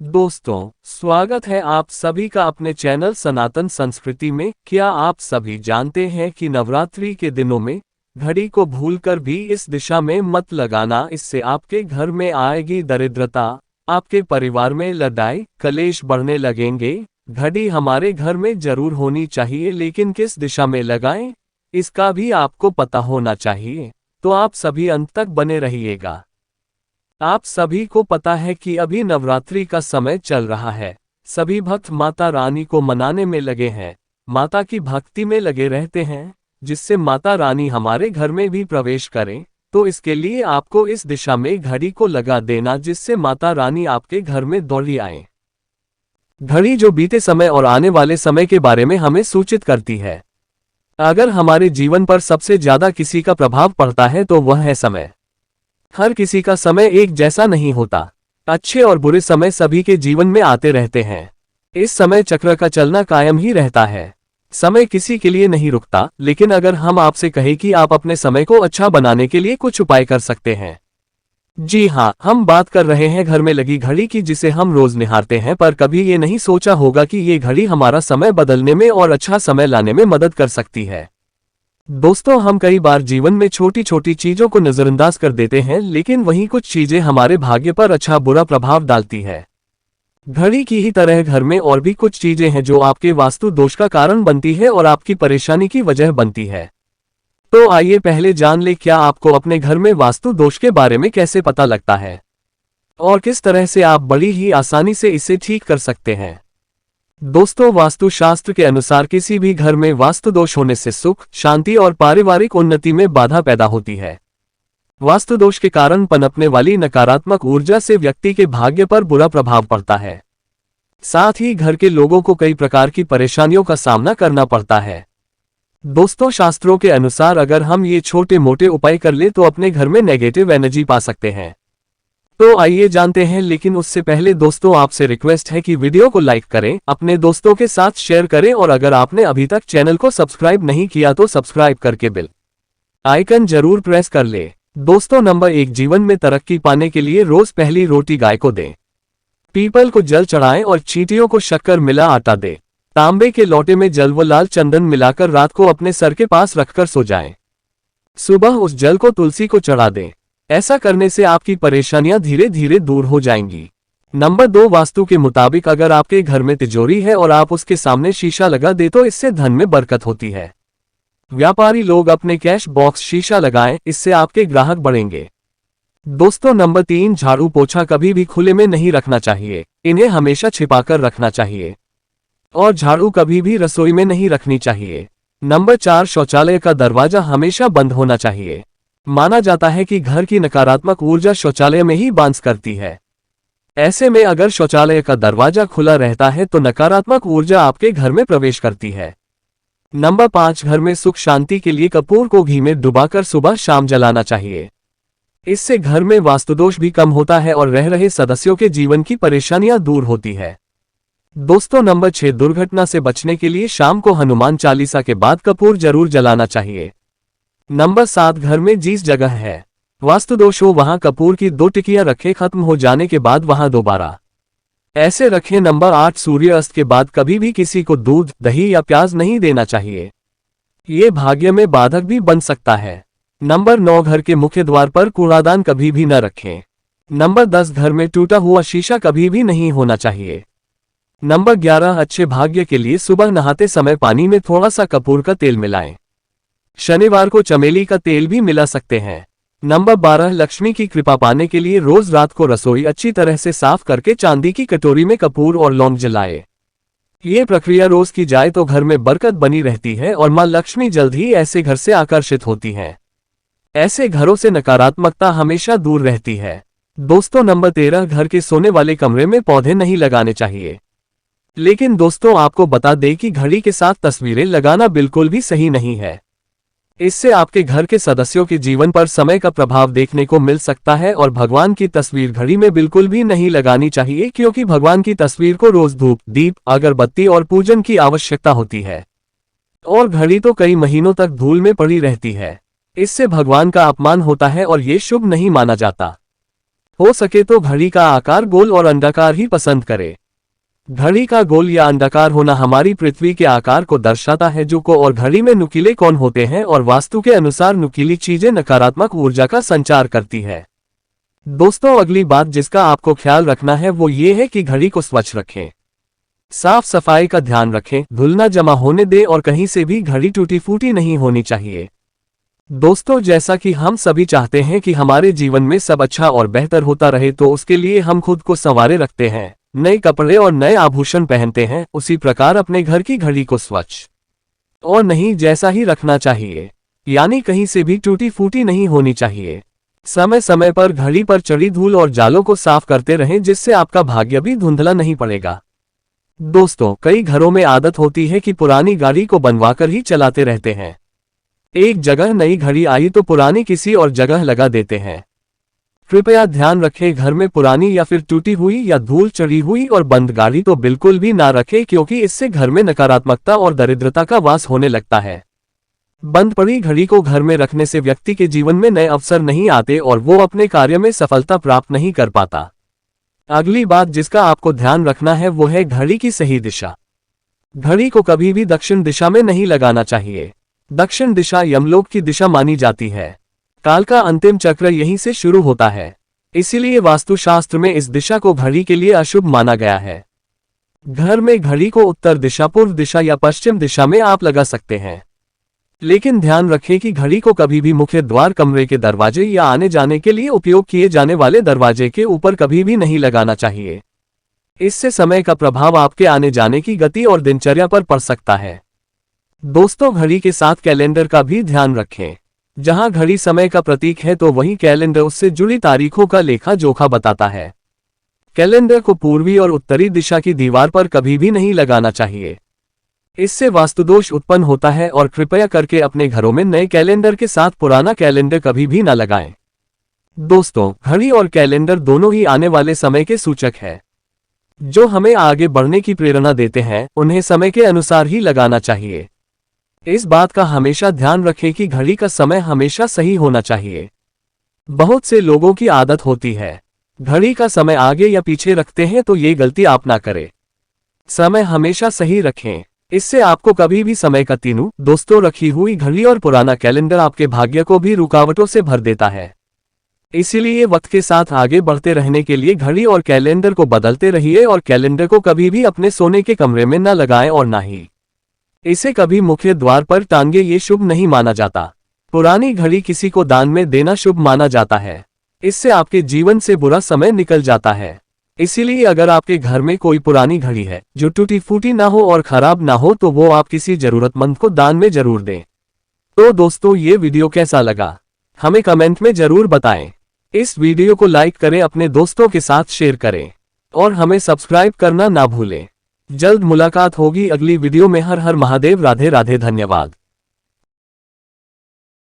दोस्तों, स्वागत है आप सभी का अपने चैनल सनातन संस्कृति में। क्या आप सभी जानते हैं कि नवरात्रि के दिनों में घड़ी को भूलकर भी इस दिशा में मत लगाना, इससे आपके घर में आएगी दरिद्रता, आपके परिवार में लड़ाई कलेश बढ़ने लगेंगे। घड़ी हमारे घर में जरूर होनी चाहिए, लेकिन किस दिशा में लगाएं, इसका भी आपको पता होना चाहिए। तो आप सभी अंत तक बने रहिएगा। आप सभी को पता है कि अभी नवरात्रि का समय चल रहा है। सभी भक्त माता रानी को मनाने में लगे हैं, माता की भक्ति में लगे रहते हैं, जिससे माता रानी हमारे घर में भी प्रवेश करें। तो इसके लिए आपको इस दिशा में घड़ी को लगा देना, जिससे माता रानी आपके घर में दौड़ी आए। घड़ी जो बीते समय और आने वाले समय के बारे में हमें सूचित करती है। अगर हमारे जीवन पर सबसे ज्यादा किसी का प्रभाव पड़ता है तो वह है समय। हर किसी का समय एक जैसा नहीं होता। अच्छे और बुरे समय सभी के जीवन में आते रहते हैं। इस समय चक्र का चलना कायम ही रहता है। समय किसी के लिए नहीं रुकता, लेकिन अगर हम आपसे कहें कि आप अपने समय को अच्छा बनाने के लिए कुछ उपाय कर सकते हैं। जी हाँ, हम बात कर रहे हैं घर में लगी घड़ी की, जिसे हम रोज निहारते हैं, पर कभी ये नहीं सोचा होगा कि ये घड़ी हमारा समय बदलने में और अच्छा समय लाने में मदद कर सकती है। दोस्तों, हम कई बार जीवन में छोटी छोटी चीजों को नजरअंदाज कर देते हैं, लेकिन वहीं कुछ चीजें हमारे भाग्य पर अच्छा बुरा प्रभाव डालती है। घड़ी की ही तरह घर में और भी कुछ चीजें हैं जो आपके वास्तु दोष का कारण बनती है और आपकी परेशानी की वजह बनती है। तो आइए पहले जान ले, क्या आपको अपने घर में वास्तु दोष के बारे में कैसे पता लगता है और किस तरह से आप बड़ी ही आसानी से इसे ठीक कर सकते हैं। दोस्तों, वास्तुशास्त्र के अनुसार किसी भी घर में वास्तु दोष होने से सुख, शांति और पारिवारिक उन्नति में बाधा पैदा होती है। वास्तु दोष के कारण पनपने वाली नकारात्मक ऊर्जा से व्यक्ति के भाग्य पर बुरा प्रभाव पड़ता है। साथ ही घर के लोगों को कई प्रकार की परेशानियों का सामना करना पड़ता है। दोस्तों, शास्त्रों के अनुसार अगर हम ये छोटे मोटे उपाय कर ले तो अपने घर में नेगेटिव एनर्जी पा सकते हैं। तो आइए जानते हैं, लेकिन उससे पहले दोस्तों आपसे रिक्वेस्ट है कि वीडियो को लाइक करें, अपने दोस्तों के साथ शेयर करें और अगर आपने अभी तक चैनल को सब्सक्राइब नहीं किया तो सब्सक्राइब करके बेल आइकन जरूर प्रेस कर ले। दोस्तों, नंबर 1, जीवन में तरक्की पाने के लिए रोज पहली रोटी गाय को दें। पीपल को जल चढ़ाएं और चींटियों को शक्कर मिला आटा दें। तांबे के लोटे में जल व लाल चंदन मिलाकर रात को अपने सर के पास रखकर सो जाएं। सुबह उस जल को तुलसी को चढ़ा दें। ऐसा करने से आपकी परेशानियां धीरे धीरे दूर हो जाएंगी। नंबर 2, वास्तु के मुताबिक अगर आपके घर में तिजोरी है और आप उसके सामने शीशा लगा दे तो इससे धन में बरकत होती है। व्यापारी लोग अपने कैश बॉक्स शीशा लगाएं, इससे आपके ग्राहक बढ़ेंगे। दोस्तों, नंबर 3, झाड़ू पोछा कभी भी खुले में नहीं रखना चाहिए, इन्हें हमेशा छिपाकर रखना चाहिए और झाड़ू कभी भी रसोई में नहीं रखनी चाहिए। नंबर 4, शौचालय का दरवाजा हमेशा बंद होना चाहिए। माना जाता है कि घर की नकारात्मक ऊर्जा शौचालय में ही बांस करती है। ऐसे में अगर शौचालय का दरवाजा खुला रहता है तो नकारात्मक ऊर्जा आपके घर में प्रवेश करती है। नंबर 5, घर में सुख शांति के लिए कपूर को घी में डुबाकर सुबह शाम जलाना चाहिए। इससे घर में वास्तुदोष भी कम होता है और रह रहे सदस्यों के जीवन की परेशानियां दूर होती है। दोस्तों, नंबर 6, दुर्घटना से बचने के लिए शाम को हनुमान चालीसा के बाद कपूर जरूर जलाना चाहिए। नंबर 7, घर में जिस जगह है वास्तु दोष हो वहां कपूर की 2 टिकियां रखें, खत्म हो जाने के बाद वहां दोबारा ऐसे रखें। नंबर 8, सूर्य अस्त के बाद कभी भी किसी को दूध, दही या प्याज नहीं देना चाहिए, ये भाग्य में बाधक भी बन सकता है। नंबर 9, घर के मुख्य द्वार पर कूड़ादान कभी भी न रखें। नंबर 10, घर में टूटा हुआ शीशा कभी भी नहीं होना चाहिए। नंबर 11, अच्छे भाग्य के लिए सुबह नहाते समय पानी में थोड़ा सा कपूर का तेल मिलाएं। शनिवार को चमेली का तेल भी मिला सकते हैं। नंबर 12, लक्ष्मी की कृपा पाने के लिए रोज रात को रसोई अच्छी तरह से साफ करके चांदी की कटोरी में कपूर और लौंग जलाए। ये प्रक्रिया रोज की जाए तो घर में बरकत बनी रहती है और मां लक्ष्मी जल्द ही ऐसे घर से आकर्षित होती हैं। ऐसे घरों से नकारात्मकता हमेशा दूर रहती है। दोस्तों, नंबर 13, घर के सोने वाले कमरे में पौधे नहीं लगाने चाहिए। लेकिन दोस्तों, आपको बता दें कि घड़ी के साथ तस्वीरें लगाना बिल्कुल भी सही नहीं है। इससे आपके घर के सदस्यों के जीवन पर समय का प्रभाव देखने को मिल सकता है और भगवान की तस्वीर घड़ी में बिल्कुल भी नहीं लगानी चाहिए, क्योंकि भगवान की तस्वीर को रोज धूप, दीप, अगरबत्ती और पूजन की आवश्यकता होती है और घड़ी तो कई महीनों तक धूल में पड़ी रहती है। इससे भगवान का अपमान होता है और ये शुभ नहीं माना जाता। हो सके तो घड़ी का आकार गोल और अंडाकार ही पसंद करें। घड़ी का गोल या अंडाकार होना हमारी पृथ्वी के आकार को दर्शाता है, जो को और घड़ी में नुकीले कोण होते हैं और वास्तु के अनुसार नुकीली चीजें नकारात्मक ऊर्जा का संचार करती है। दोस्तों, अगली बात जिसका आपको ख्याल रखना है वो ये है कि घड़ी को स्वच्छ रखें। साफ सफाई का ध्यान रखें, धूल न जमा होने दें और कहीं से भी घड़ी टूटी फूटी नहीं होनी चाहिए। दोस्तों, जैसा कि हम सभी चाहते हैं कि हमारे जीवन में सब अच्छा और बेहतर होता रहे, तो उसके लिए हम खुद को संवारे रखते हैं, नए कपड़े और नए आभूषण पहनते हैं। उसी प्रकार अपने घर की घड़ी को स्वच्छ और नहीं जैसा ही रखना चाहिए, यानी कहीं से भी टूटी फूटी नहीं होनी चाहिए। समय समय पर घड़ी पर चढ़ी धूल और जालों को साफ करते रहें, जिससे आपका भाग्य भी धुंधला नहीं पड़ेगा। दोस्तों, कई घरों में आदत होती है कि पुरानी गाड़ी को बनवाकर ही चलाते रहते हैं। एक जगह नई घड़ी आई तो पुरानी किसी और जगह लगा देते हैं। कृपया ध्यान रखें, घर में पुरानी या फिर टूटी हुई या धूल चढ़ी हुई और बंद गाड़ी तो बिल्कुल भी ना रखें, क्योंकि इससे घर में नकारात्मकता और दरिद्रता का वास होने लगता है। बंद पड़ी घड़ी को घर में रखने से व्यक्ति के जीवन में नए अवसर नहीं आते और वो अपने कार्य में सफलता प्राप्त नहीं कर पाता। अगली बात जिसका आपको ध्यान रखना है वो है घड़ी की सही दिशा। घड़ी को कभी भी दक्षिण दिशा में नहीं लगाना चाहिए। दक्षिण दिशा यमलोक की दिशा मानी जाती है। काल का अंतिम चक्र यहीं से शुरू होता है, इसीलिए वास्तुशास्त्र में इस दिशा को घड़ी के लिए अशुभ माना गया है। घर में घड़ी को उत्तर दिशा, पूर्व दिशा या पश्चिम दिशा में आप लगा सकते हैं, लेकिन ध्यान रखें कि घड़ी को कभी भी मुख्य द्वार, कमरे के दरवाजे या आने जाने के लिए उपयोग किए जाने वाले दरवाजे के ऊपर कभी भी नहीं लगाना चाहिए। इससे समय का प्रभाव आपके आने जाने की गति और दिनचर्या पर पड़ सकता है। दोस्तों, घड़ी के साथ कैलेंडर का भी ध्यान रखें। जहां घड़ी समय का प्रतीक है तो वहीं कैलेंडर उससे जुड़ी तारीखों का लेखा जोखा बताता है। कैलेंडर को पूर्वी और उत्तरी दिशा की दीवार पर कभी भी नहीं लगाना चाहिए, इससे वास्तुदोष उत्पन्न होता है। और कृपया करके अपने घरों में नए कैलेंडर के साथ पुराना कैलेंडर कभी भी न लगाएं। दोस्तों, घड़ी और कैलेंडर दोनों ही आने वाले समय के सूचक है, जो हमें आगे बढ़ने की प्रेरणा देते हैं। उन्हें समय के अनुसार ही लगाना चाहिए। इस बात का हमेशा ध्यान रखें कि घड़ी का समय हमेशा सही होना चाहिए। बहुत से लोगों की आदत होती है घड़ी का समय आगे या पीछे रखते हैं, तो ये गलती आप ना करें। समय हमेशा सही रखें, इससे आपको कभी भी समय का तीनू। दोस्तों, रखी हुई घड़ी और पुराना कैलेंडर आपके भाग्य को भी रुकावटों से भर देता है। इसीलिए वक्त के साथ आगे बढ़ते रहने के लिए घड़ी और कैलेंडर को बदलते रहिए और कैलेंडर को कभी भी अपने सोने के कमरे में न लगाएं और ना ही इसे कभी मुख्य द्वार पर टांगे, ये शुभ नहीं माना जाता। पुरानी घड़ी किसी को दान में देना शुभ माना जाता है, इससे आपके जीवन से बुरा समय निकल जाता है। इसीलिए अगर आपके घर में कोई पुरानी घड़ी है जो टूटी फूटी ना हो और खराब ना हो, तो वो आप किसी जरूरतमंद को दान में जरूर दें। तो दोस्तों, ये वीडियो कैसा लगा हमें कमेंट में जरूर बताएं। इस वीडियो को लाइक करें, अपने दोस्तों के साथ शेयर करें और हमें सब्सक्राइब करना ना भूलें। जल्द मुलाकात होगी अगली वीडियो में। हर हर महादेव, राधे राधे, धन्यवाद।